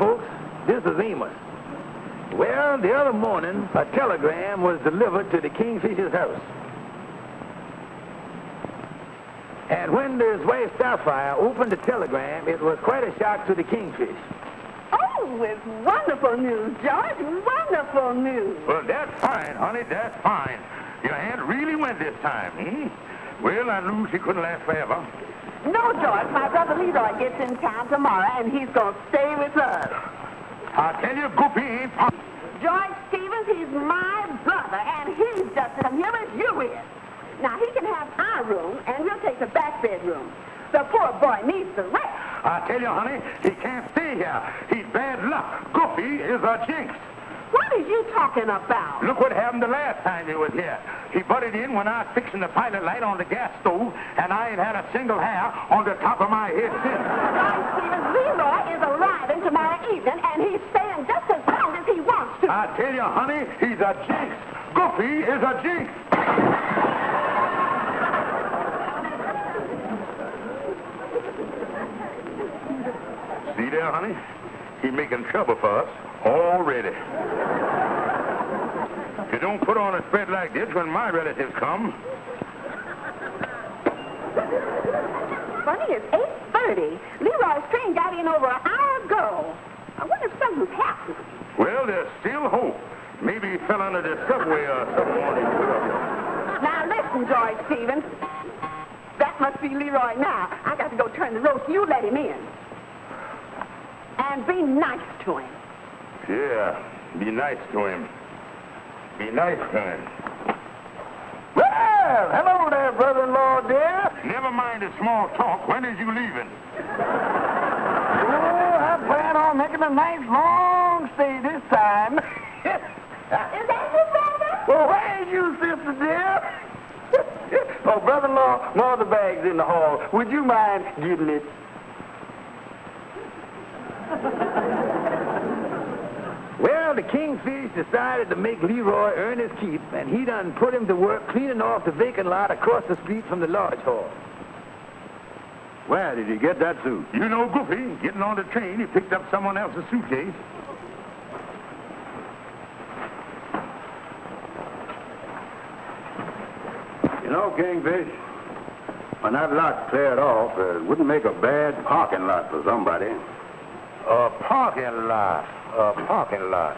folks. This is Amos. Well, the other morning, a telegram was delivered to the Kingfisher's house. And when this wife Sapphire opened the telegram, it was quite a shock to the Kingfish. Oh, it's wonderful news, George. Wonderful news. Well, that's fine, honey. That's fine. Your aunt really went this time, Well, I knew she couldn't last forever. No, George. My brother Leroy gets in town tomorrow, and he's going to stay with us. I tell you, Goofy ain't... George Stevens, he's my brother, and he's just as here as you is. Now, he can have our room, and we'll take the back bedroom. The poor boy needs the rest. I tell you, honey, he can't stay here. He's bad luck. Goofy is a jinx. What are you talking about? Look what happened the last time he was here. He butted in when I was fixing the pilot light on the gas stove, and I ain't had a single hair on the top of my head since. George Stevens, Leroy is arriving tomorrow evening, and he's staying just as long as he wants to. I tell you, honey, he's a jinx. Goofy is a jinx. See there, honey? He's making trouble for us already. If you don't put on a spread like this when my relatives come... Funny, it's 8:30. Leroy's train got in over an hour ago. I wonder if something's happened. Well, there's still hope. Maybe he fell under the subway or something. Now, listen, George Stevens. That must be Leroy now. I got to go turn the roast. You let him in. And be nice to him. Yeah, be nice to him. Be nice to him. Well, hello there, brother-in-law, dear. Never mind the small talk. When is you leaving? Oh, I plan on making a nice long stay this time. Is that your brother? Well, where's you, sister, dear? Oh, brother-in-law, more of the bags in the hall. Would you mind getting it? Well, the Kingfish decided to make Leroy earn his keep, and he done put him to work cleaning off the vacant lot across the street from the lodge hall. Where did he get that suit? You know, Goofy, getting on the train, he picked up someone else's suitcase. You know, Kingfish, when that lot's cleared off, it wouldn't make a bad parking lot for somebody. A parking lot. A parking lot.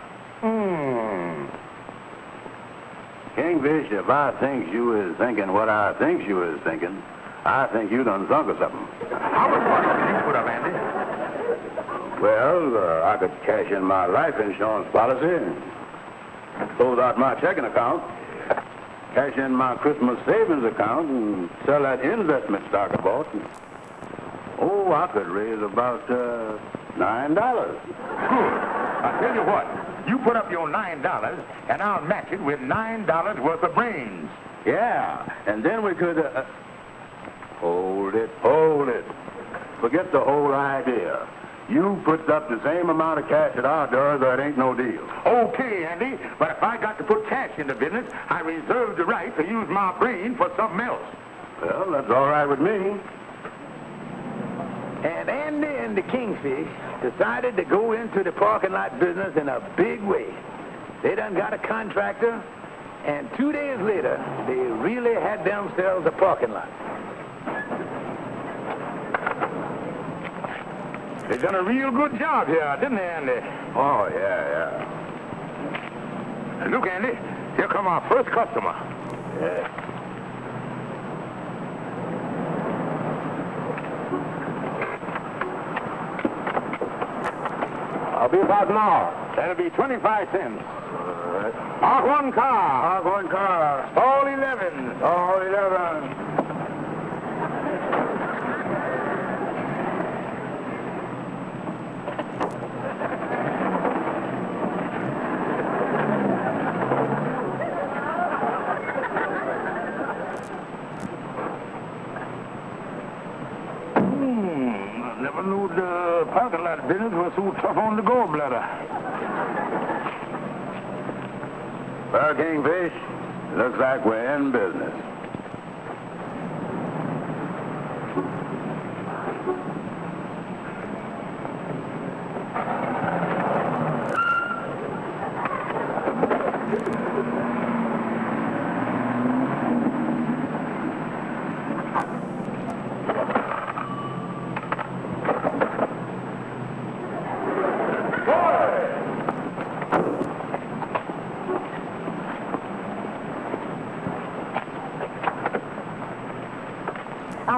Kingfish, if I think you is thinking what I think you is thinking, I think you done sunk or something. How much money did you put up, Andy? Well, I could cash in my life insurance policy, close out my checking account, cash in my Christmas savings account, and sell that investment stock I bought. Oh, I could raise about $9. Good. I tell you what, you put up your $9, and I'll match it with $9 worth of brains. Yeah, and then we could... Hold it. Forget the whole idea. You put up the same amount of cash at our door, that ain't no deal. Okay, Andy, but if I got to put cash in the business, I reserve the right to use my brain for something else. Well, that's all right with me. And Andy and the Kingfish decided to go into the parking lot business in a big way. They done got a contractor, and 2 days later, they really had themselves a parking lot. They done a real good job here, didn't they, Andy? Oh, yeah. Look, Andy, here come our first customer. Yeah. I'll be about an hour. That'll be 25 cents. All right. Park one car. Park one car. All 11. All 11. Never knew the parking lot business was so tough on the gallbladder. Well, Kingfish, looks like we're in business.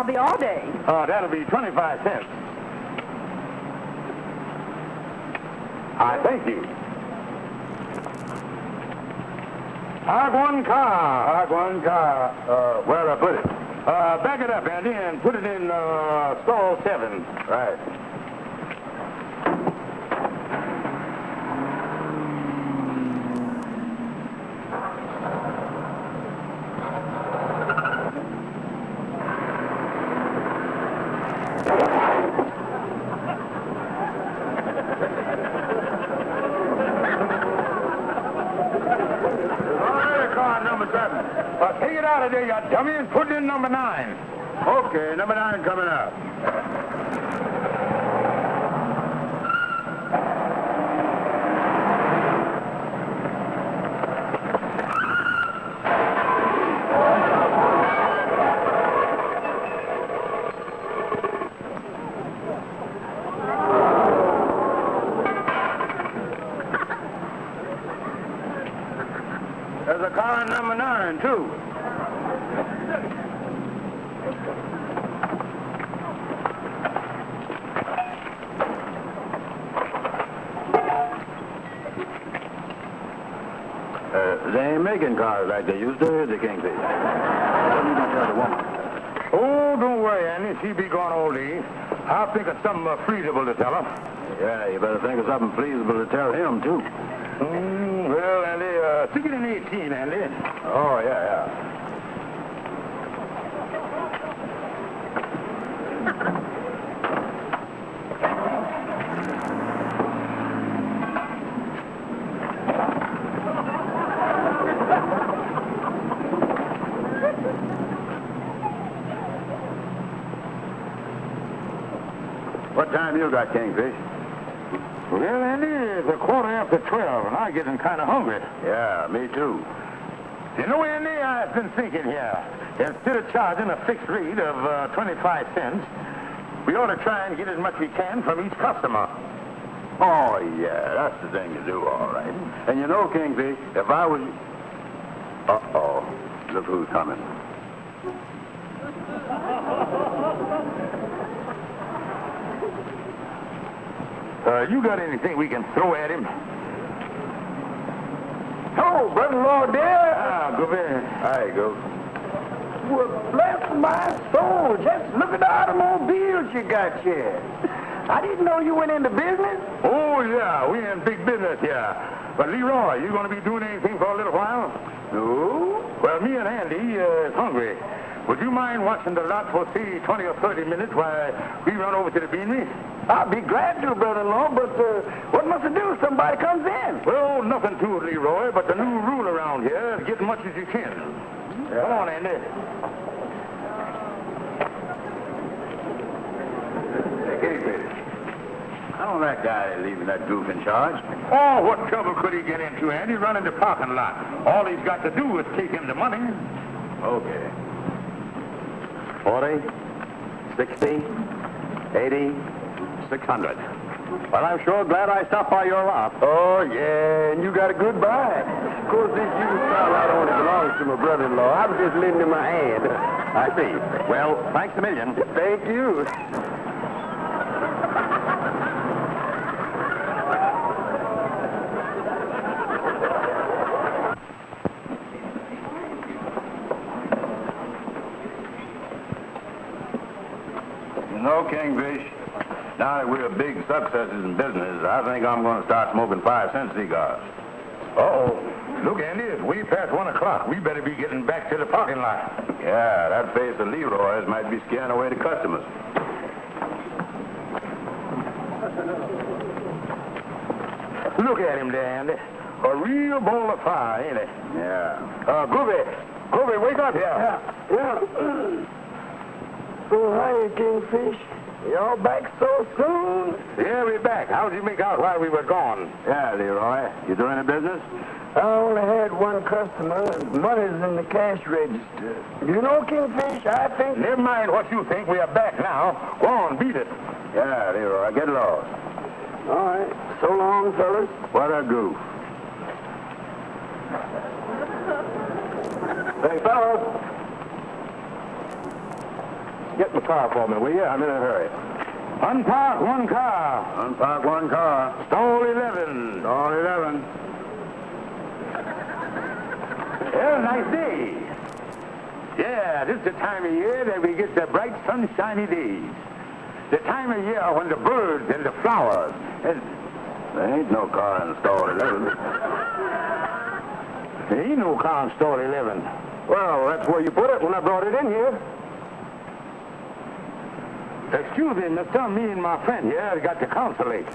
be all day. That'll be 25 cents. I thank you. Hog one car. Where'd I put it? Back it up, Andy, and put it in stall 7. Right. Take it out of there, you dummy, and put it in number 9. Okay, number 9 coming up. There's a car in number 9, too. They ain't making cars like they used to, is they, Kingfish? What are you going to tell the woman? Oh, don't worry, Andy. She be gone all day. I'll think of something freezable to tell her. Yeah, you better think of something pleasable to tell him, too. Well, Andy, stick it in 18, Andy. Oh, yeah. What time you got, Kingfish? Well, Andy, it's a 12:15, and I'm getting kind of hungry. Yeah, me too. You know, Andy, I've been thinking here. Instead of charging a fixed rate of 25 cents, we ought to try and get as much as we can from each customer. Oh, yeah, that's the thing to do, all right. And you know, Kingfish, if I was... Uh-oh. Look who's coming. You got anything we can throw at him? Oh, brother-in-law there. Go there. There you go. Well, bless my soul. Just look at the automobiles you got here. I didn't know you went into business. Oh, yeah, we in big business here. But, Leroy, you going to be doing anything for a little while? No. Well, me and Andy is hungry. Would you mind watching the lot for, say, 20 or 30 minutes while we run over to the beanery? I'll be glad to, brother-in-law, but what must I do if somebody comes in? Well, nothing to it, Leroy, but the new rule around here is get as much as you can. Yeah. Come on, Andy. I don't like that guy leaving that goof in charge. Oh, what trouble could he get into, Andy? Running the parking lot. All he's got to do is take him the money. Okay. 40, 60, 80, 600. Well, I'm sure glad I stopped by your lot. Oh, yeah, and you got a good buy. Of course, this used car lot only belongs to my brother-in-law. I was just lending him my hand. I see. Well, thanks a million. Thank you. You know, Kingfish, now that we're big successes in business, I think I'm going to start smoking 5-cent cigars. Uh-oh. Look, Andy, it's way past 1 o'clock. We better be getting back to the parking lot. Yeah, that face of Leroy's might be scaring away the customers. Look at him there, Andy. A real ball of fire, ain't it? Yeah. Groovy, wake up here. Yeah. Oh, hi, Kingfish. Y'all back so soon? Yeah, we're back. How'd you make out while we were gone? Yeah, Leroy. You doing the business? I only had one customer, and money's in the cash register. You know, Kingfish, I think... Never mind what you think. We are back now. Go on, beat it. Yeah, Leroy. Get lost. All right. So long, fellas. What a goof. Hey, fellas. get my car for me, will you? I'm in a hurry. Unpark one car. Unpark one car. Stall 11. Stall 11. Well, nice day. Yeah, this is the time of year that we get the bright, sunshiny days. The time of year when the birds and the flowers and... There ain't no car in stall 11. There ain't no car in stall 11. Well, that's where you put it when I brought it in here. Excuse me, mister. Me and my friend here got to consulate.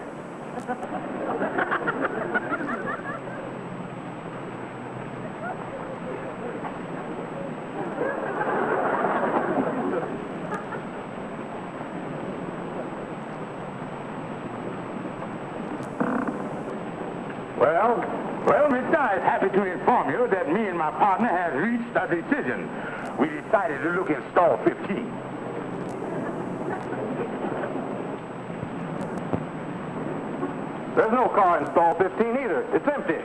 Well, mister, I'm happy to inform you that me and my partner have reached a decision. We decided to look in stall 15. There's no car in stall 15 either. It's empty.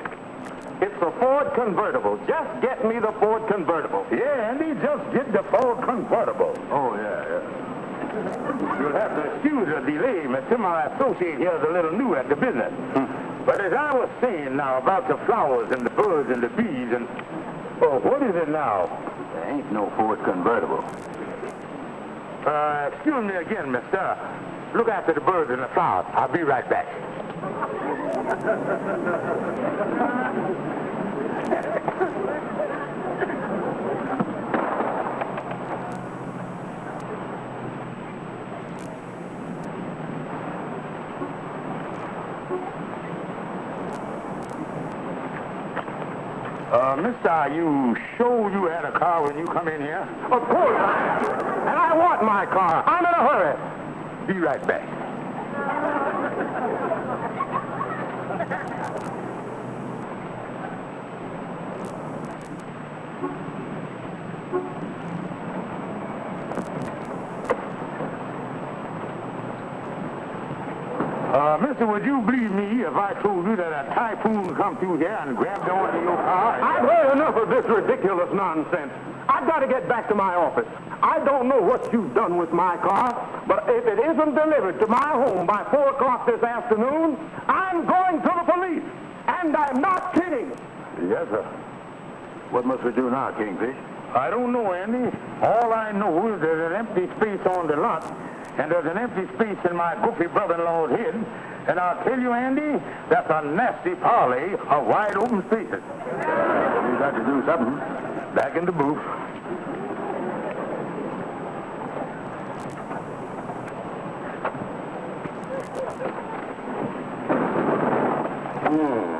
It's a Ford convertible. Just get me the Ford convertible. Yeah, Andy, just get the Ford convertible. Oh, yeah. You'll have to excuse the delay, mister. My associate here is a little new at the business. But as I was saying now about the flowers and the birds and the bees and... Oh, what is it now? There ain't no Ford convertible. Excuse me again, mister. Look after the birds and the flowers. I'll be right back. Mister, are you sure you had a car when you come in here? Of course I am. And I want my car. I'm in a hurry. Be right back. Mister, would you believe me if I told you that a typhoon come through here and grabbed onto your car? I've heard enough of this ridiculous nonsense. I've got to get back to my office. I don't know what you've done with my car, but if it isn't delivered to my home by 4 o'clock this afternoon, I'm going to the police. And I'm not kidding. Yes, sir. What must we do now, Kingfish? I don't know, Andy. All I know is there's an empty space on the lot, and there's an empty space in my goofy brother-in-law's head. And I'll tell you, Andy, that's a nasty parley of wide open spaces. We got to do something. Back in the booth.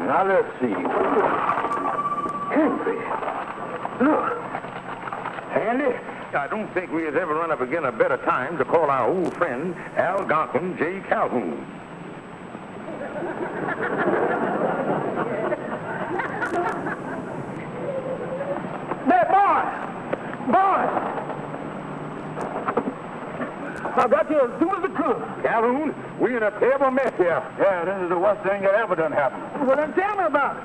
Now let's see. Kingfish. Look. Andy, I don't think we has ever run up against a better time to call our old friend, Algonquin J. Calhoun. There, boy! I got you as soon as I could. Calhoun, we in a terrible mess here. Yeah, this is the worst thing that ever done happened. Well, then tell me about it.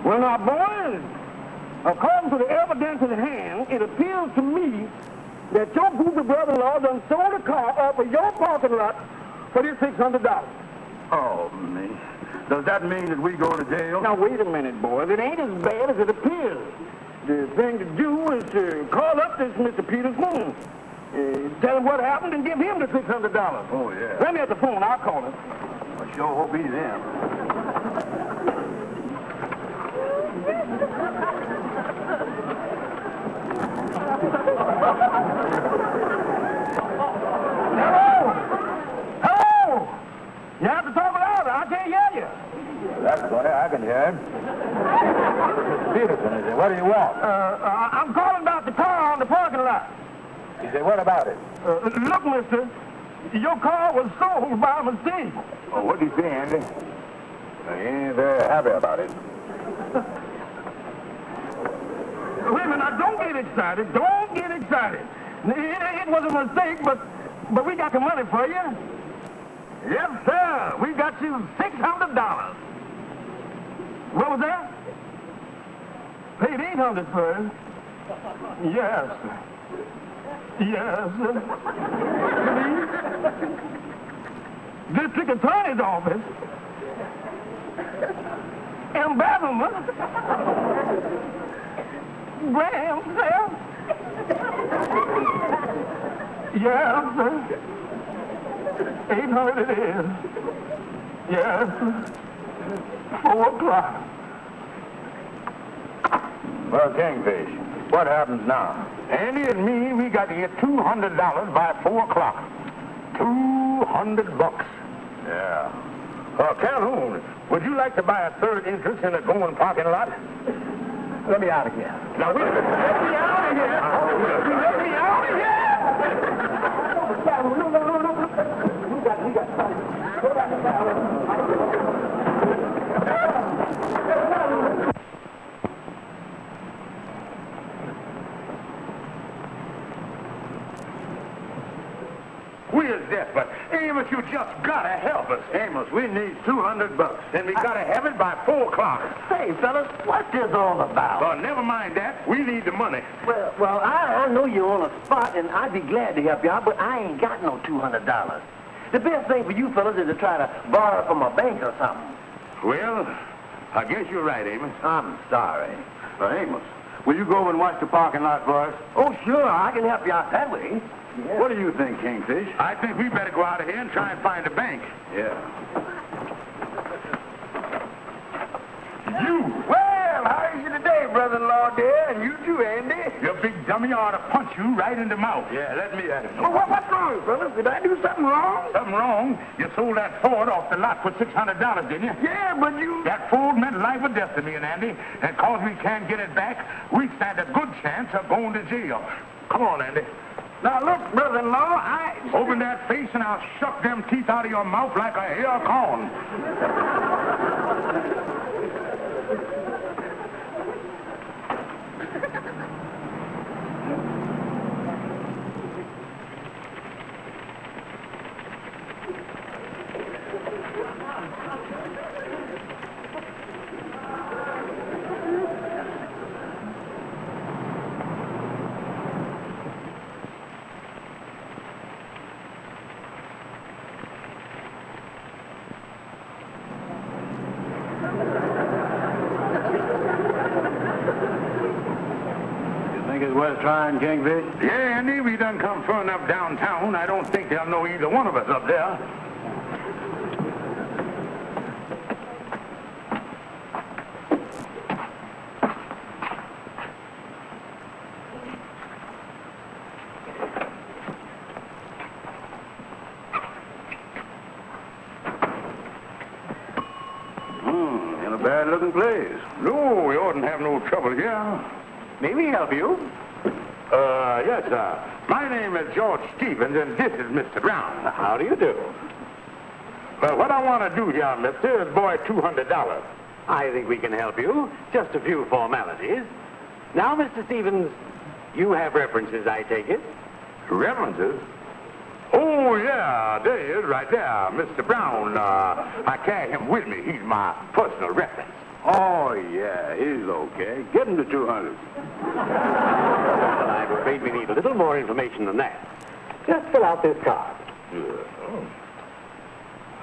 Well, now, boys, according to the evidence in hand, it appears to me that your goofy brother-in-law done sold a car off of your parking lot for this $600. Oh, me. Does that mean that we go to jail? Now, wait a minute, boys. It ain't as bad as it appears. The thing to do is to call up this Mr. Peterson, tell him what happened, and give him the $600. Oh, yeah. Let me at the phone. I'll call him. I sure hope he's in. Hello! You have to talk louder. I can't hear you. That's funny. I can hear him. Mr. Peterson, is it? What do you want? I'm calling about the car on the parking lot. He said, what about it? Look, mister, your car was sold by mistake. Oh, what did he say, Andy? He ain't very happy about it. Wait a minute, now, don't get excited. Don't get excited. It was a mistake, but we got the money for you. Yes, sir. We got you $600. What was that? Paid $800 for it. Yes. Yes. District Attorney's Office. Embezzlement. Grand theft. Yes, sir. 800 it is. Yes. 4 o'clock. Well, Kingfish, what happens now? Andy and me, we got to get $200 by 4 o'clock. $200. Yeah. Calhoun, would you like to buy a third interest in a going parking lot? Let me out of here. Now, wait a minute. Let me out of here. Let me out of here. We're desperate. Amos, you just gotta help us. Amos, we need $200, and we gotta have it by 4 o'clock. Say, fellas, what's this all about? Well, never mind that. We need the money. Well, I know you're on a spot, and I'd be glad to help you out, but I ain't got no $200. The best thing for you fellas is to try to borrow from a bank or something. Well, I guess you're right, Amos. I'm sorry. Amos, will you go over and watch the parking lot for us? Oh, sure, I can help you out that way. What do you think, Kingfish? I think we better go out of here and try and find a bank. Yeah. You! Well, how is you today, brother-in-law, dear? And you too, Andy. You big dummy, I ought to punch you right in the mouth. Yeah, let me at it. Well, what's wrong, fellas? Did I do something wrong? Something wrong? You sold that Ford off the lot for $600, didn't you? Yeah, but you... That Ford meant life or death to me and Andy, and cause we can't get it back, we stand a good chance of going to jail. Come on, Andy. Now, look, brother-in-law, Open that face and I'll shuck them teeth out of your mouth like a ear of corn. Worth trying, Kingfish? Yeah, Andy, we done come far enough downtown. I don't think they'll know either one of us up there. In a bad-looking place. No, we oughtn't have no trouble here. May we help you? Yes, sir. My name is George Stevens, and this is Mr. Brown. How do you do? Well, what I want to do here, mister, is borrow $200. I think we can help you. Just a few formalities. Now, Mr. Stevens, you have references, I take it. References? Oh, yeah, there he is, right there. Mr. Brown, I carry him with me. He's my personal reference. Oh, yeah, he's okay. Get him to 200. Well, I'm afraid we need a little more information than that. Just fill out this card.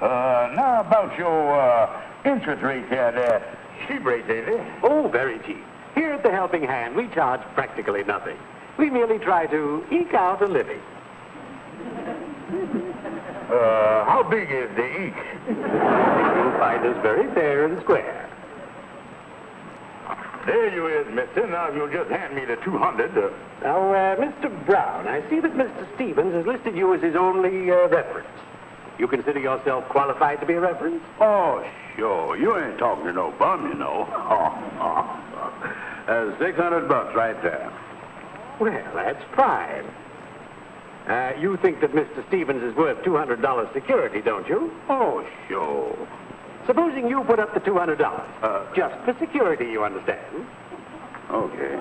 Now about your interest rate here, the cheap rate, ain't it? Oh, very cheap. Here at the Helping Hand, we charge practically nothing. We merely try to eke out a living. How big is the eke? You'll find us very fair and square. There you is, mister. Now you'll just hand me the 200. Now, Mr. Brown, I see that Mr. Stevens has listed you as his only reference. You consider yourself qualified to be a reference? Oh, sure. You ain't talking to no bum, you know. That's $600 right there. Well, that's prime. You think that Mr. Stevens is worth $200 security, don't you? Oh, sure. Supposing you put up the $200. Just for security, you understand. Okay.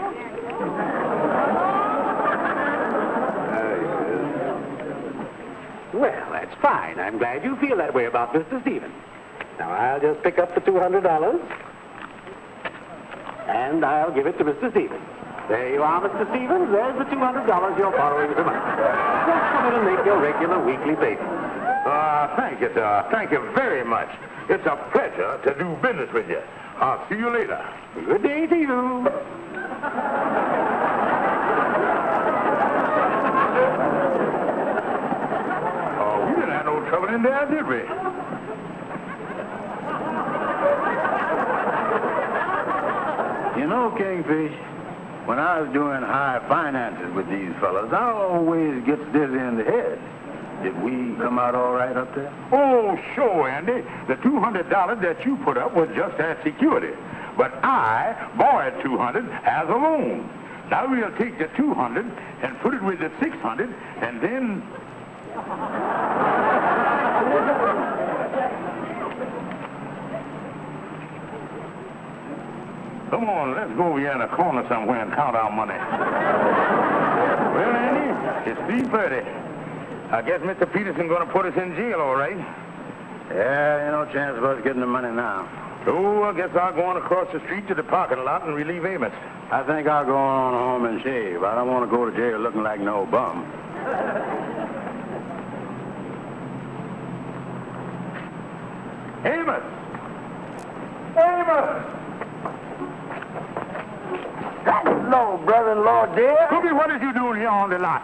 Well, that's fine. I'm glad you feel that way about Mr. Stevens. Now, I'll just pick up the $200, and I'll give it to Mr. Stevens. There you are, Mr. Stevens. There's the $200 you're borrowing from us. Just come in and make your regular weekly payment. Thank you, sir. Thank you very much. It's a pleasure to do business with you. I'll see you later. Good day to you. We didn't have no trouble in there, did we? You know, Kingfish, when I was doing high finances with these fellas, I always gets dizzy in the head. Did we come out all right up there? Oh, sure, Andy. The $200 that you put up was just as security. But I borrowed $200 as a loan. Now we'll take the $200 and put it with the $600, and then... Come on, let's go over here in a corner somewhere and count our money. Well, Andy, it's 3:30. I guess Mr. Peterson's going to put us in jail, all right. Yeah, ain't no chance of us getting the money now. So I guess I'll go on across the street to the parking lot and relieve Amos. I think I'll go on home and shave. I don't want to go to jail looking like no bum. Amos! Amos! Hello, brother-in-law, dear. Cookie, what is you doing here on the lot?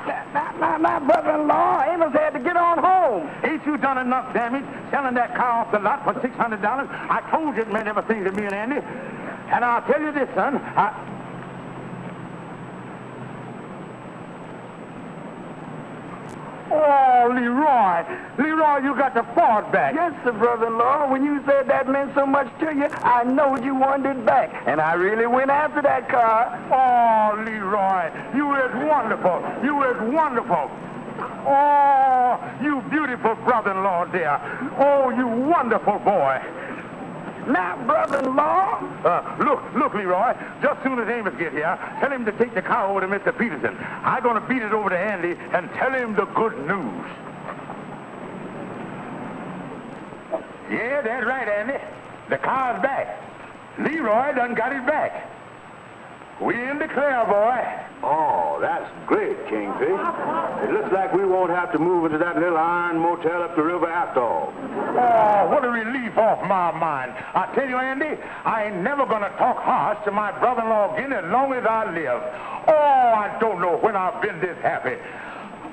My brother-in-law, Amos had to get on home. Ain't you done enough damage selling that car off the lot for $600? I told you it meant everything to me and Andy. And I'll tell you this, son. Oh, Leroy. Leroy, you got the Ford back. Yes, sir, brother-in-law. When you said that meant so much to you, I knowed you wanted it back. And I really went after that car. Oh, Leroy, you is wonderful. You is wonderful. Oh, you beautiful brother-in-law, dear. Oh, you wonderful boy. Now, brother-in-law. Look, Leroy, just soon as Amos gets here, tell him to take the car over to Mr. Peterson. I'm going to beat it over to Andy and tell him the good news. Yeah, that's right, Andy. The car's back. Leroy done got it back. We in the clear, boy. Oh, that's great, Kingfish. It looks like we won't have to move into that little iron motel up the river after all. Oh, what a relief off my mind. I tell you, Andy, I ain't never gonna talk harsh to my brother-in-law again as long as I live. Oh, I don't know when I've been this happy.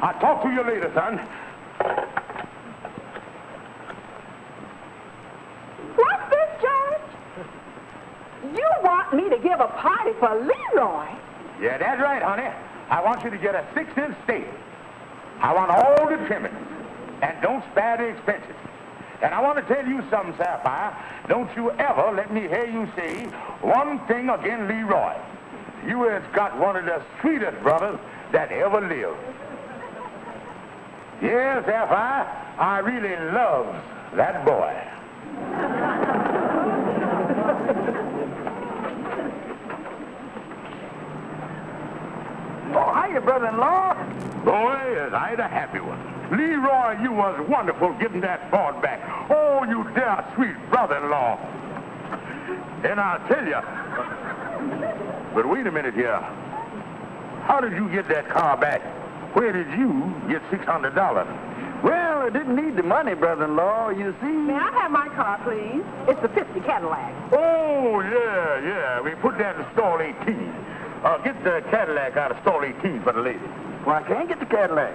I'll talk to you later, son. What's this, George? You want me to give a party for Leroy? Yeah, that's right, honey. I want you to get a 6-inch steak. I want all the trimmings. And don't spare the expenses. And I want to tell you something, Sapphire. Don't you ever let me hear you say one thing against Leroy. You has got one of the sweetest brothers that ever lived. Yes, Sapphire, I really love that boy. Oh, hiya, brother-in-law. Boy, is I the happy one. Leroy, you was wonderful getting that Ford back. Oh, you dear sweet brother-in-law. And I'll tell you. But wait a minute here. How did you get that car back? Where did you get $600? Well, I didn't need the money, brother-in-law. You see... May I have my car, please? It's the 50 Cadillac. Oh, yeah. We put that in stall 18. Get the Cadillac out of stall 18 for the lady. Well, I can't get the Cadillac.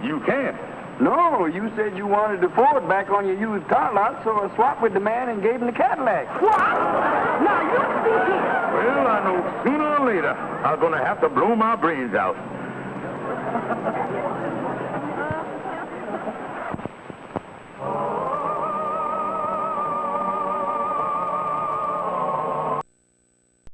You can. No, you said you wanted the Ford back on your used car lot, so I swapped with the man and gave him the Cadillac. What? Now, you speak here. Well, I know sooner or later I'm going to have to blow my brains out.